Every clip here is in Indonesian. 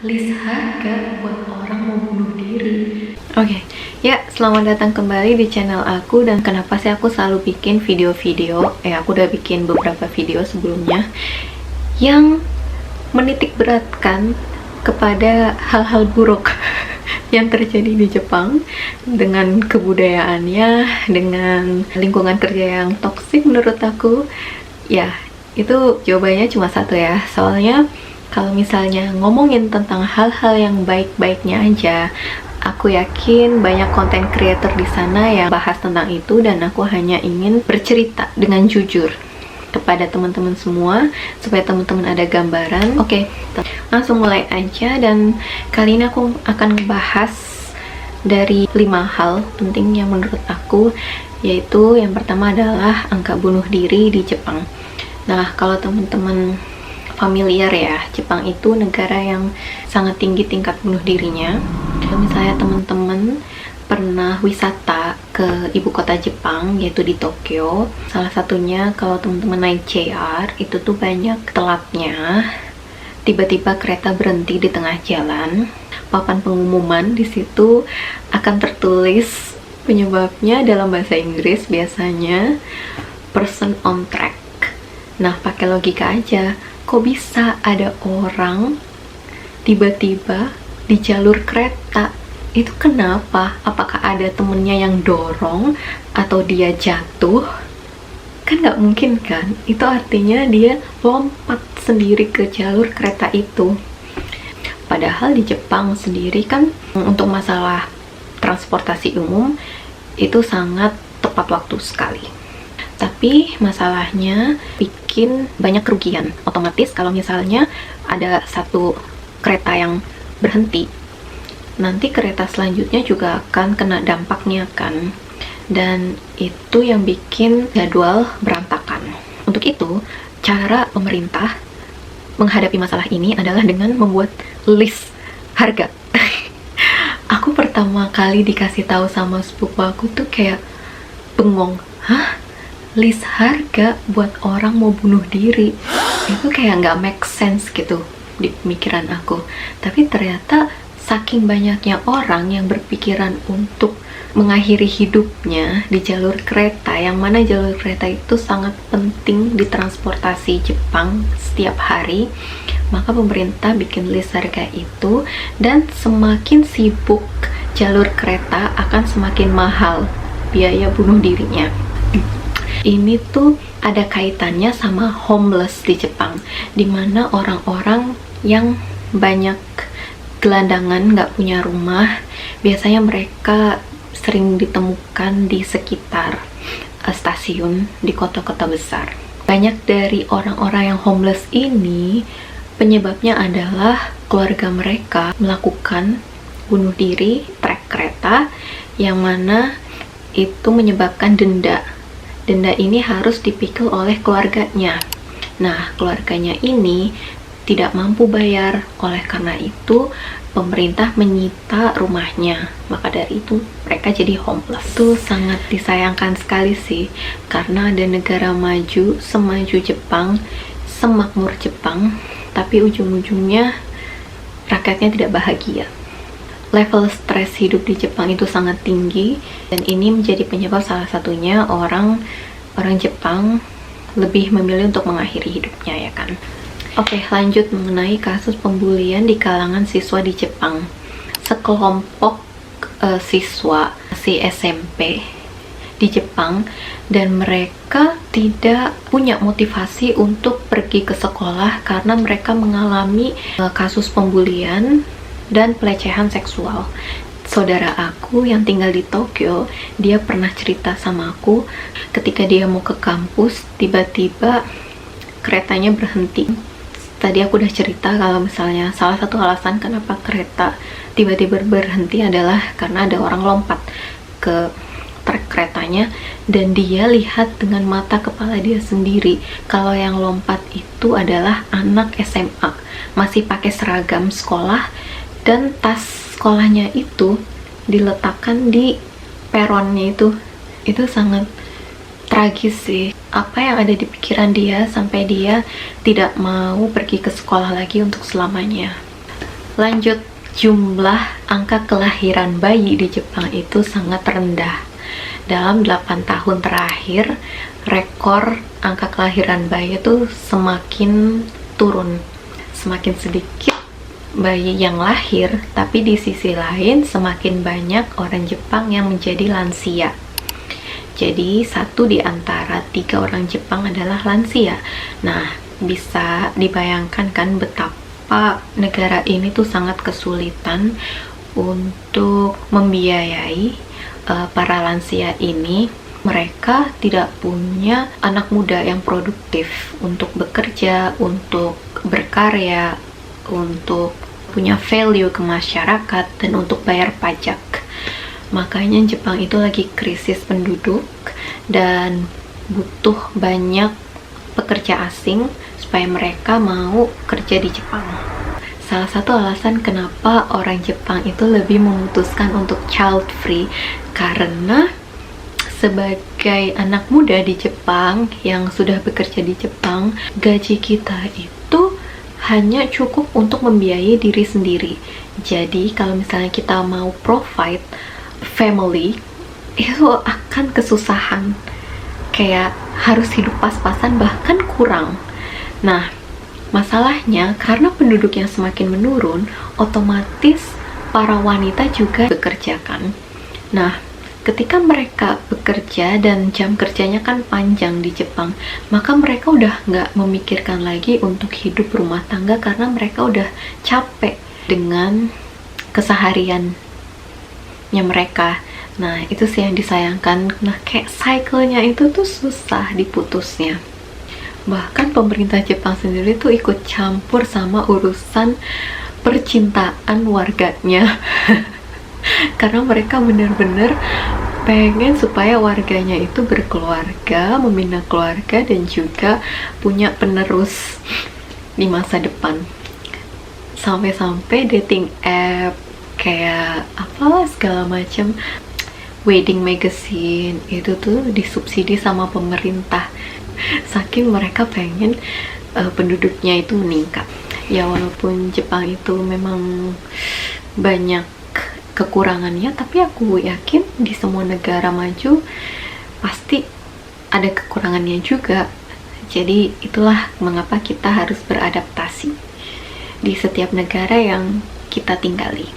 List harga buat orang mau bunuh diri. Oke, ya selamat datang kembali di channel aku. Dan kenapa sih aku selalu bikin video-video, aku udah bikin beberapa video sebelumnya yang menitik beratkan kepada hal-hal buruk yang terjadi di Jepang, dengan kebudayaannya, dengan lingkungan kerja yang toksik menurut aku. Ya, itu jawabannya cuma satu ya, soalnya kalau misalnya ngomongin tentang hal-hal yang baik-baiknya aja, aku yakin banyak konten creator di sana yang bahas tentang itu, dan aku hanya ingin bercerita dengan jujur kepada teman-teman semua supaya teman-teman ada gambaran. Oke, langsung mulai aja. Dan kali ini aku akan bahas dari 5 hal penting yang menurut aku, yaitu yang pertama adalah angka bunuh diri di Jepang. Nah, kalau teman-teman familiar ya, Jepang itu negara yang sangat tinggi tingkat bunuh dirinya. Kalau misalnya teman-teman pernah wisata ke ibu kota Jepang, yaitu di Tokyo, salah satunya kalau teman-teman naik JR, itu tuh banyak telatnya. Tiba-tiba kereta berhenti di tengah jalan, papan pengumuman di situ akan tertulis penyebabnya dalam bahasa Inggris, biasanya person on track. Nah, pakai logika aja, kok bisa ada orang tiba-tiba di jalur kereta? Itu kenapa? Apakah ada temennya yang dorong atau dia jatuh? Kan nggak mungkin kan? Itu artinya dia lompat sendiri ke jalur kereta itu. Padahal di Jepang sendiri kan untuk masalah transportasi umum itu sangat tepat waktu sekali. Tapi masalahnya bikin banyak kerugian. Otomatis kalau misalnya ada satu kereta yang berhenti, nanti kereta selanjutnya juga akan kena dampaknya kan. Dan itu yang bikin jadwal berantakan. Untuk itu, cara pemerintah menghadapi masalah ini adalah dengan membuat list harga. Aku pertama kali dikasih tahu sama sepupu aku tuh kayak bengong. Hah? List harga buat orang mau bunuh diri? Itu kayak nggak make sense gitu di pemikiran aku. Tapi ternyata saking banyaknya orang yang berpikiran untuk mengakhiri hidupnya di jalur kereta, yang mana jalur kereta itu sangat penting di transportasi Jepang setiap hari, maka pemerintah bikin list harga itu. Dan semakin sibuk jalur kereta akan semakin mahal biaya bunuh dirinya. Ini tuh ada kaitannya sama homeless di Jepang, dimana orang-orang yang banyak gelandangan, nggak punya rumah. Biasanya mereka sering ditemukan di sekitar stasiun di kota-kota besar. Banyak dari orang-orang yang homeless ini penyebabnya adalah keluarga mereka melakukan bunuh diri trek kereta, yang mana itu menyebabkan denda. Denda ini harus dipikul oleh keluarganya. Nah, keluarganya ini tidak mampu bayar, oleh karena itu pemerintah menyita rumahnya. Maka dari itu mereka jadi homeless. Itu sangat disayangkan sekali sih, karena ada negara maju, semaju Jepang, semakmur Jepang, tapi ujung-ujungnya rakyatnya tidak bahagia. Level stres hidup di Jepang itu sangat tinggi, dan ini menjadi penyebab salah satunya orang Jepang lebih memilih untuk mengakhiri hidupnya, ya kan. Oke, lanjut mengenai kasus pembulian di kalangan siswa di Jepang. Sekelompok siswa si SMP di Jepang, dan mereka tidak punya motivasi untuk pergi ke sekolah karena mereka mengalami kasus pembulian dan pelecehan seksual. Saudara aku yang tinggal di Tokyo, dia pernah cerita sama aku ketika dia mau ke kampus, tiba-tiba keretanya berhenti. Tadi aku udah cerita kalau misalnya salah satu alasan kenapa kereta tiba-tiba berhenti adalah karena ada orang lompat ke trek keretanya, dan dia lihat dengan mata kepala dia sendiri kalau yang lompat itu adalah anak SMA, masih pakai seragam sekolah, dan tas sekolahnya itu diletakkan di peronnya itu. Itu sangat tragis sih. Apa yang ada di pikiran dia sampai dia tidak mau pergi ke sekolah lagi untuk selamanya. Lanjut, jumlah angka kelahiran bayi di Jepang itu sangat rendah. Dalam 8 tahun terakhir, rekor angka kelahiran bayi itu semakin turun. Semakin sedikit bayi yang lahir, tapi di sisi lain semakin banyak orang Jepang yang menjadi lansia. Jadi 1 di antara 3 orang Jepang adalah lansia. Nah, bisa dibayangkan kan betapa negara ini tuh sangat kesulitan untuk membiayai para lansia ini. Mereka tidak punya anak muda yang produktif untuk bekerja, untuk berkarya, untuk punya value ke masyarakat, dan untuk bayar pajak. Makanya Jepang itu lagi krisis penduduk dan butuh banyak pekerja asing supaya mereka mau kerja di Jepang. Salah satu alasan kenapa orang Jepang itu lebih memutuskan untuk child free, karena sebagai anak muda di Jepang yang sudah bekerja di Jepang, gaji kita itu hanya cukup untuk membiayai diri sendiri. Jadi kalau misalnya kita mau provide family, itu akan kesusahan, kayak harus hidup pas-pasan, bahkan kurang. Nah, masalahnya karena penduduk yang semakin menurun, otomatis para wanita juga bekerja kan. Nah, ketika mereka bekerja dan jam kerjanya kan panjang di Jepang, maka mereka udah nggak memikirkan lagi untuk hidup rumah tangga karena mereka udah capek dengan kesehariannya mereka. Nah, itu sih yang disayangkan. Nah, kayak cycle-nya itu tuh susah diputusnya. Bahkan pemerintah Jepang sendiri tuh ikut campur sama urusan percintaan warganya. Karena mereka bener-bener pengen supaya warganya itu berkeluarga, membina keluarga, dan juga punya penerus di masa depan. Sampai-sampai dating app kayak apalah segala macam, wedding magazine itu tuh disubsidi sama pemerintah, saking mereka pengen penduduknya itu meningkat. Ya walaupun Jepang itu memang banyak kekurangannya, tapi aku yakin di semua negara maju pasti ada kekurangannya juga. Jadi itulah mengapa kita harus beradaptasi di setiap negara yang kita tinggali.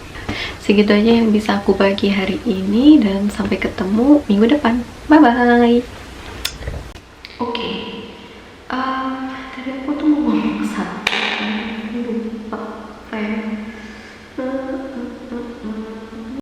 Segitu aja yang bisa aku bagi hari ini, dan sampai ketemu minggu depan. Bye bye.